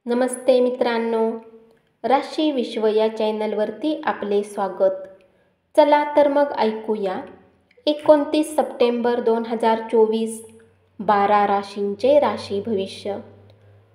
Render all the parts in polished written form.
नमस्ते मित्रांनो, राशी विश्व या चॅनलवरती आपले स्वागत. चला तर मग ऐकूया 29 सप्टेंबर 2024 12 राशींचे राशी भविष्य.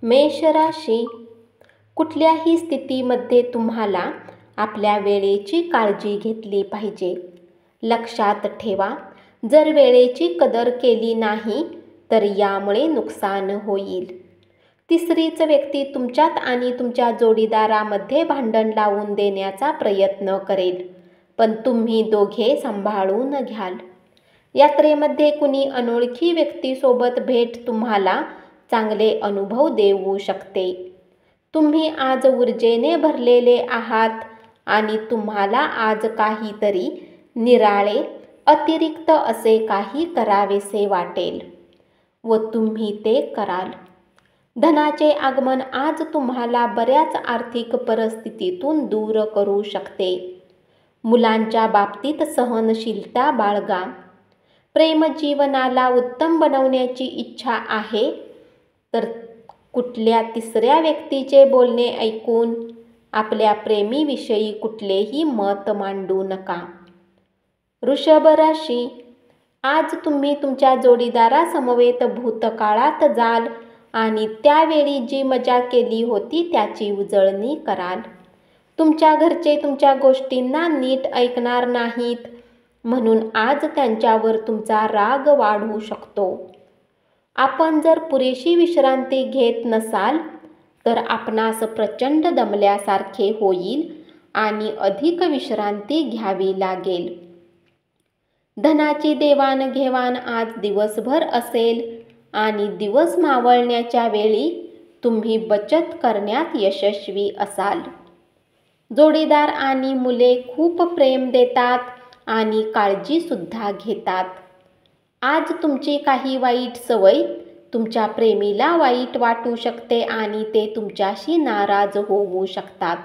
मेष राशी. कुठल्याही स्थितीमध्ये तुम्हाला आपल्या वेळेची काळजी घेतली पाहिजे. लक्षात ठेवा, जर वेळेची कदर केली नाही तर यामुळे नुकसान होईल. तिसरीच व्यक्ती तुमच्यात आणि तुमच्या जोडीदारामध्ये भांडण लावून देण्याचा प्रयत्न करेल, पण तुम्ही दोघे सांभाळून घ्याल. यात्रेमध्ये कुणी अनोळखी व्यक्तीसोबत भेट तुम्हाला चांगले अनुभव देऊ शकते. तुम्ही आज ऊर्जेने भरलेले आहात आणि तुम्हाला आज काहीतरी निराळे, अतिरिक्त असे काही करावेसे वाटेल व तुम्ही ते कराल. धनाचे आगमन आज तुम्हाला बऱ्याच आर्थिक परिस्थितीतून दूर करू शकते. मुलांच्या बाबतीत सहनशीलता बाळगा. प्रेमजीवनाला उत्तम बनवण्याची इच्छा आहे तर कुठल्या तिसऱ्या व्यक्तीचे बोलणे ऐकून आपल्या प्रेमीविषयी कुठलेही मत मांडू नका. वृषभ राशी. आज तुम्ही तुमच्या जोडीदारासमवेत भूतकाळात जाल आणि त्यावेळी जी मजा केली होती त्याची उजळणी कराल. तुमच्या घरचे तुमच्या गोष्टींना नीट ऐकणार नाहीत, म्हणून आज त्यांच्यावर तुमचा राग वाढू शकतो. आपण जर पुरेशी विश्रांती घेत नसाल तर आपणास प्रचंड दमल्यासारखे होईल आणि अधिक विश्रांती घ्यावी लागेल. धनाची देवाणघेवाण आज दिवसभर असेल आणि दिवस मावळण्याच्या वेळी तुम्ही बचत करण्यात यशस्वी असाल. जोडीदार आणि मुले खूप प्रेम देतात आणि काळजीसुद्धा घेतात. आज तुमची काही वाईट सवय तुमच्या प्रेमीला वाईट वाटू शकते आणि ते तुमच्याशी नाराज होऊ शकतात.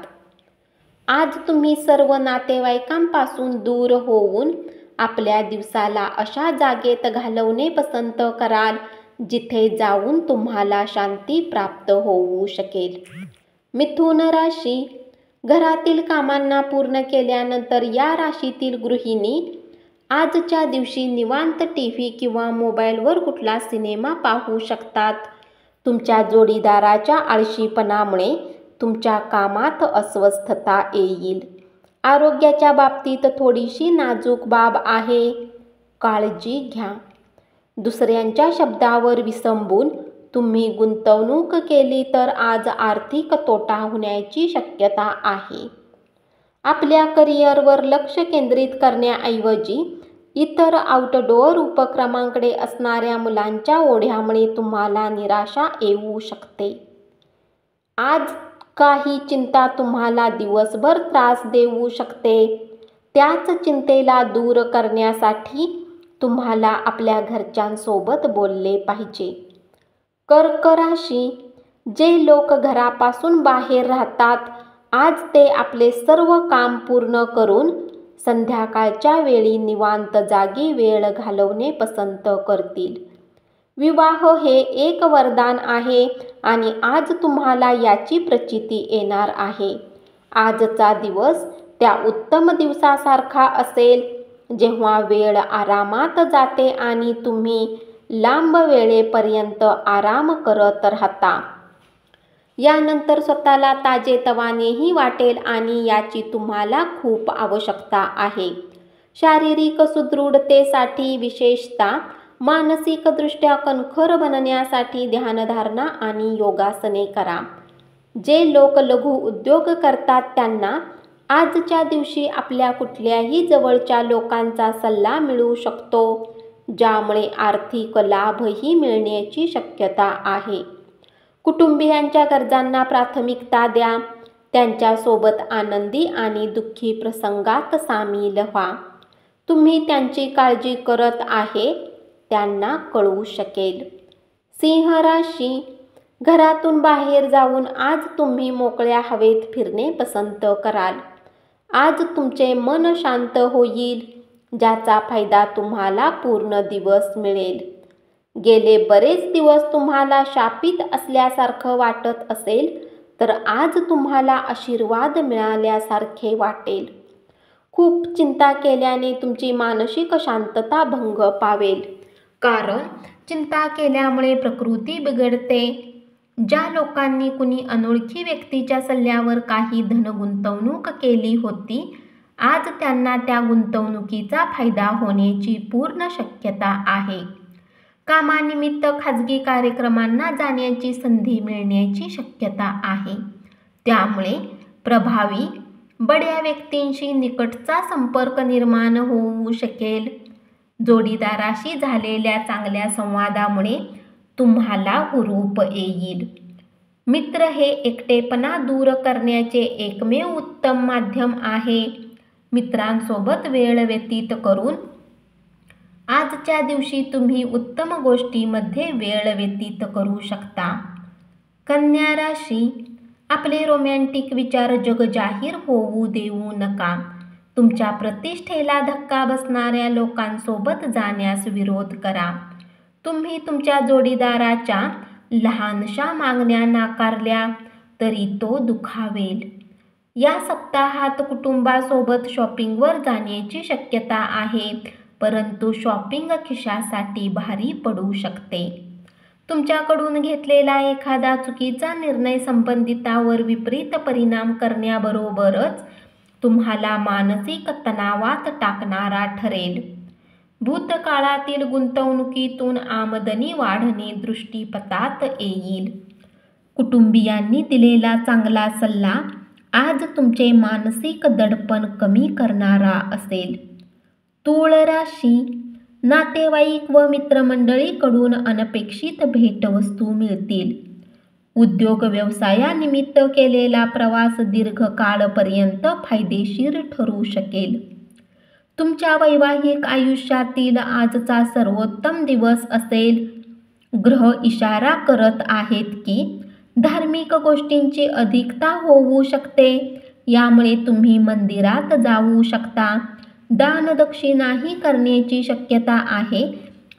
आज तुम्ही सर्व नातेवाईकांपासून दूर होऊन आपल्या दिवसाला अशा जागेत घालवणे पसंत कराल जिथे जाऊन तुम्हाला शांती प्राप्त होऊ शकेल. मिथुन राशी. घरातील कामांना पूर्ण केल्यानंतर या राशीतील गृहिणी आजच्या दिवशी निवांत टीव्ही किंवा मोबाईलवर कुठला सिनेमा पाहू शकतात. तुमच्या जोडीदाराच्या आळशीपणामुळे तुमच्या कामात अस्वस्थता येईल. आरोग्याच्या बाबतीत थोडीशी नाजूक बाब आहे, काळजी घ्या. दुसऱ्यांच्या शब्दावर विसंबून तुम्ही गुंतवणूक केली तर आज आर्थिक तोटा होण्याची शक्यता आहे. आपल्या करिअरवर लक्ष केंद्रित करण्याऐवजी इतर आउटडोअर उपक्रमांकडे असणाऱ्या मुलांच्या ओढ्यामुळे तुम्हाला निराशा येऊ शकते. आज काही चिंता तुम्हाला दिवसभर त्रास देऊ शकते. त्याच चिंतेला दूर करण्यासाठी तुम्हाला आपल्या घरच्यांसोबत बोलले पाहिजे. कर्क राशी. जे लोक घरापासून बाहेर राहतात आज ते आपले सर्व काम पूर्ण करून संध्याकाळच्या वेळी निवांत जागी वेळ घालवणे पसंत करतील. विवाह हे एक वरदान आहे आणि आज तुम्हाला याची प्रचिती येणार आहे. आजचा दिवस त्या उत्तम दिवसासारखा असेल जेव्हा वेळ आरामात जाते आणि तुम्ही लांब वेळेपर्यंत आराम करत राहता. यानंतर स्वतःला ताजेतवानेही वाटेल आणि याची तुम्हाला खूप आवश्यकता आहे. शारीरिक सुदृढतेसाठी, विशेषतः मानसिकदृष्ट्या कणखर बनण्यासाठी ध्यानधारणा आणि योगासने करा. जे लोक लघु उद्योग करतात त्यांना आजच्या दिवशी आपल्या कुठल्याही जवळच्या लोकांचा सल्ला मिळू शकतो, ज्यामुळे आर्थिक लाभही मिळण्याची शक्यता आहे. कुटुंबियांच्या गरजांना प्राथमिकता द्या. त्यांच्यासोबत आनंदी आणि दुःखी प्रसंगात सामील व्हा. तुम्ही त्यांची काळजी करत आहे त्यांना कळू शकेल. सिंह राशी. घरातून बाहेर जाऊन आज तुम्ही मोकळ्या हवेत फिरणे पसंत कराल. आज तुमचे मन शांत होईल, ज्याचा फायदा तुम्हाला पूर्ण दिवस मिळेल. गेले बरेच दिवस तुम्हाला शापित असल्यासारखं वाटत असेल तर आज तुम्हाला आशीर्वाद मिळाल्यासारखे वाटेल. खूप चिंता केल्याने तुमची मानसिक शांतता भंग पावेल, कारण चिंता केल्यामुळे प्रकृती बिघडते. ज्या लोकांनी कुणी अनोळखी व्यक्तीच्या सल्ल्यावर काही धन गुंतवणूक केली होती, आज त्यांना त्या गुंतवणुकीचा फायदा होण्याची पूर्ण शक्यता आहे. कामानिमित्त खाजगी कार्यक्रमांना जाण्याची संधी मिळण्याची शक्यता आहे. त्यामुळे प्रभावी बड्या व्यक्तींशी निकटचा संपर्क निर्माण होऊ शकेल. जोडीदाराशी झालेल्या चांगल्या संवादामुळे तुम्हाला हुरूप येईल. मित्र हे एकटेपणा दूर करण्याचे एकमेव उत्तम माध्यम आहे. मित्रांसोबत वेळ व्यतीत करून आजच्या दिवशी तुम्ही उत्तम गोष्टींमध्ये वेळ व्यतीत करू शकता. कन्या राशी, आपले रोमॅन्टिक विचार जगजाहीर होऊ देऊ नका. तुमच्या प्रतिष्ठेला धक्का बसणाऱ्या लोकांसोबत जाण्यास विरोध करा. तुम्ही तुमच्या जोडीदाराच्या लहानशा मागण्या नाकारल्या तरी तो दुखावेल. या सप्ताहात कुटुंबासोबत शॉपिंगवर जाण्याची शक्यता आहे, परंतु शॉपिंग खिशासाठी भारी पडू शकते. तुमच्याकडून घेतलेला एखादा चुकीचा निर्णय संबंधितावर विपरीत परिणाम करण्याबरोबरच तुम्हाला मानसिक तणावात टाकणारा ठरेल. भूतकाळातील गुंतवणुकीतून आमदनी वाढणे दृष्टीपथात येईल. कुटुंबियांनी दिलेला चांगला सल्ला आज तुमचे मानसिक दडपण कमी करणारा असेल. तूळ राशी, नातेवाईक व मित्रमंडळीकडून अनपेक्षित भेटवस्तू मिळतील. उद्योग व्यवसायानिमित्त केलेला प्रवास दीर्घकाळपर्यंत फायदेशीर ठरू शकेल. तुमच्या वैवाहिक आयुष्यातील आजचा सर्वोत्तम दिवस असेल. ग्रह इशारा करत आहेत की धार्मिक गोष्टींची अधिकता होऊ शकते. यामुळे तुम्ही मंदिरात जाऊ शकता. दानदक्षिणाही करण्याची शक्यता आहे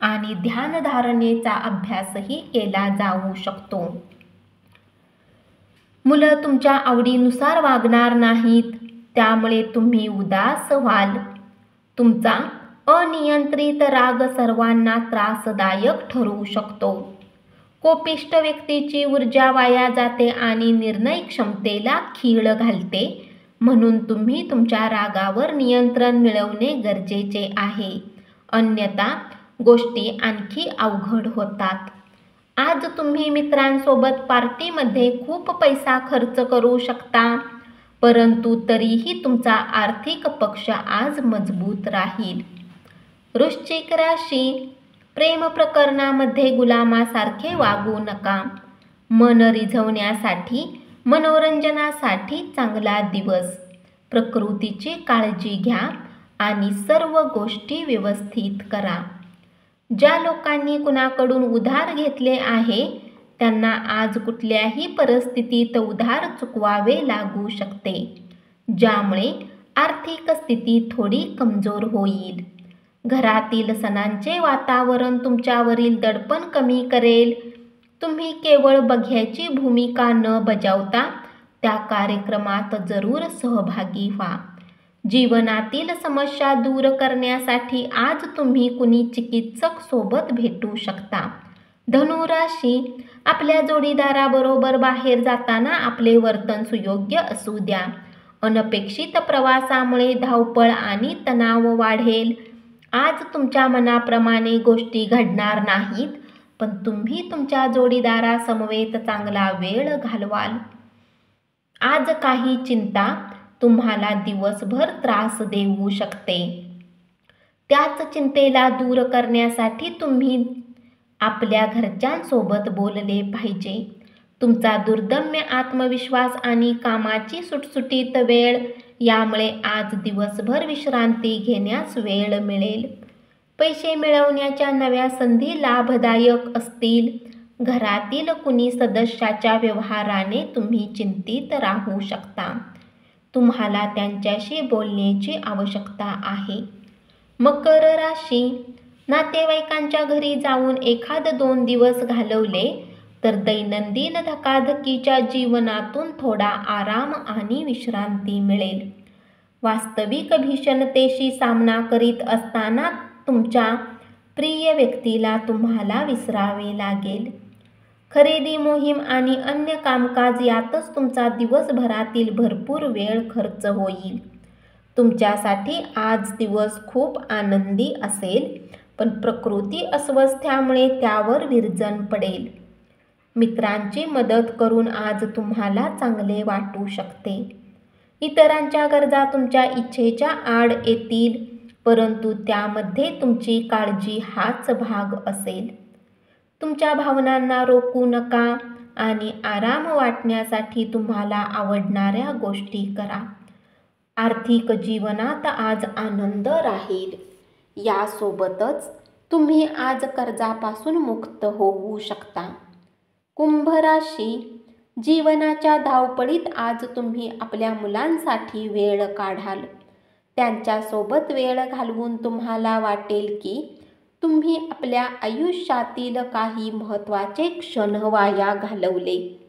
आणि ध्यानधारणेचा अभ्यासही केला जाऊ शकतो. मुलं तुमच्या आवडीनुसार वागणार नाहीत, त्यामुळे तुम्ही उदास व्हाल. तुमचा अनियंत्रित राग सर्वांना त्रासदायक ठरू शकतो. कोपिष्ट व्यक्तीची ऊर्जा वाया जाते आणि निर्णय क्षमतेला खीळ घालते. म्हणून तुम्ही तुमच्या रागावर नियंत्रण मिळवणे गरजेचे आहे, अन्यथा गोष्टी आणखी अवघड होतात. आज तुम्ही मित्रांसोबत पार्टीमध्ये खूप पैसा खर्च करू शकता, परंतु तरीही तुमचा आर्थिक पक्ष आज मजबूत राहील. वृश्चिक राशी, प्रेम प्रकरणामध्ये गुलामासारखे वागू नका. मन रिझवण्यासाठी, मनोरंजनासाठी चांगला दिवस. प्रकृतीची काळजी घ्या आणि सर्व गोष्टी व्यवस्थित करा. ज्या लोकांनी कुणाकडून उधार घेतले आहे त्यांना आज कुठल्याही परिस्थितीत उधार चुकवावे लागू शकते, ज्यामुळे आर्थिक स्थिती थोडी कमजोर होईल. घरातील सणांचे वातावरण तुमच्यावरील दडपण कमी करेल. तुम्ही केवळ बघ्याची भूमिका न बजावता त्या कार्यक्रमात जरूर सहभागी व्हा. जीवनातील समस्या दूर करण्यासाठी आज तुम्ही कुणी चिकित्सक सोबत भेटू शकता. धनुराशी, आपल्या जोडीदाराबरोबर बाहेर जाताना आपले वर्तन सुयोग्य असू द्या. अनपेक्षित प्रवासामुळे धावपळ आणि तणाव वाढेल. आज तुमच्या मनाप्रमाणे गोष्टी घडणार नाहीत, पण तुम्ही तुमच्या जोडीदारासमवेत चांगला वेळ घालवाल. आज काही चिंता तुम्हाला दिवसभर त्रास देऊ शकते. त्याच चिंतेला दूर करण्यासाठी तुम्ही आपल्या घरच्यांसोबत बोलले पाहिजे. तुमचा दुर्दम्य आत्मविश्वास आणि कामाची सुटसुटीत वेळ यामुळे आज दिवसभर विश्रांती घेण्यास वेळ मिळेल. पैसे मिळवण्याच्या नव्या संधी लाभदायक असतील. घरातील कुणी सदस्याच्या व्यवहाराने तुम्ही चिंतित राहू शकता. तुम्हाला त्यांच्याशी बोलण्याची आवश्यकता आहे. मकर राशी, नातेवाईकांच्या घरी जाऊन 1-2 दिवस घालवले तर दैनंदिन धकाधकीच्या जीवनातून थोडा आराम आणि विश्रांती मिळेल. वास्तविक भीषणतेशी सामना करीत असताना तुमच्या प्रिय व्यक्तीला तुम्हाला विसरावे लागेल. खरेदी मोहीम आणि अन्य कामकाज यातच तुमचा दिवसभरातील भरपूर वेळ खर्च होईल. तुमच्यासाठी आज दिवस खूप आनंदी असेल, पण प्रकृती अस्वस्थ्यामुळे त्यावर विरजण पडेल. मित्रांची मदत करून आज तुम्हाला चांगले वाटू शकते. इतरांच्या गरजा तुमच्या इच्छेच्या आड येतील, परंतु त्यामध्ये तुमची काळजी हाच भाग असेल. तुमच्या भावनांना रोखू नका आणि आराम वाटण्यासाठी तुम्हाला आवडणाऱ्या गोष्टी करा. आर्थिक जीवनात आज आनंद राहील. यासोबतच तुम्ही आज कर्जापासून मुक्त होऊ शकता. कुंभ राशी, जीवनाच्या धावपळीत आज तुम्ही आपल्या मुलांसाठी वेळ काढाल. त्यांच्यासोबत वेळ घालवून तुम्हाला वाटेल की तुम्ही आपल्या आयुष्यातील काही महत्त्वाचे क्षण वाया घालवले.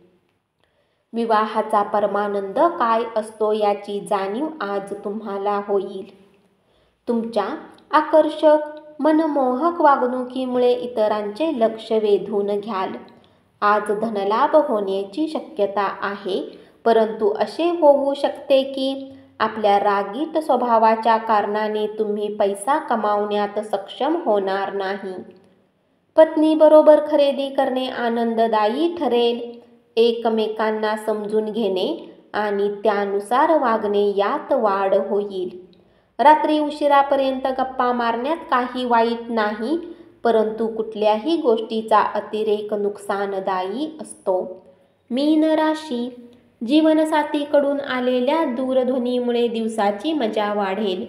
विवाहाचा परमानंद काय असतो याची जाणीव आज तुम्हाला होईल. तुमच्या आकर्षक, मनमोहक वागणुकीमुळे इतरांचे लक्ष वेधून घ्याल. आज धनलाभ होण्याची शक्यता आहे, परंतु असे होऊ शकते की आपल्या रागीट स्वभावाच्या कारणाने तुम्ही पैसा कमावण्यात सक्षम होणार नाही. पत्नीबरोबर खरेदी करणे आनंददायी ठरेल. एकमेकांना समजून घेणे आणि त्यानुसार वागणे यात वाढ होईल. रात्री उशिरापर्यंत गप्पा मारण्यात काही वाईट नाही, परंतु कुठल्याही गोष्टीचा अतिरेक नुकसानदायी असतो. मीन राशी, जीवनसाथीकडून आलेल्या दूरध्वनीमुळे दिवसाची मजा वाढेल.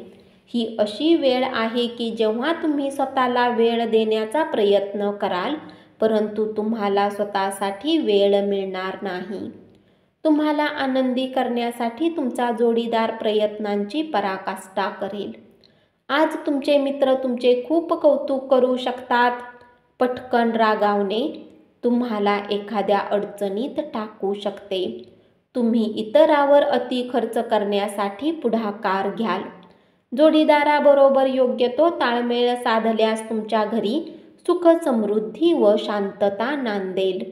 ही अशी वेळ आहे की जेव्हा तुम्ही स्वतःला वेळ देण्याचा प्रयत्न कराल, परंतु तुम्हाला स्वतःसाठी वेळ मिळणार नाही. तुम्हाला आनंदी करण्यासाठी तुमचा जोडीदार प्रयत्नांची पराकाष्ठा करेल. आज तुमचे मित्र तुमचे खूप कौतुक करू शकतात. पटकन रागावणे तुम्हाला एखाद्या अडचणीत टाकू शकते. तुम्ही इतरांवर अति खर्च करण्यासाठी पुढाकार घ्याल. जोडीदाराबरोबर योग्य तो ताळमेळ साधल्यास तुमच्या घरी सुख, समृद्धी व शांतता नांदेल.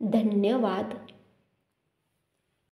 धन्यवाद.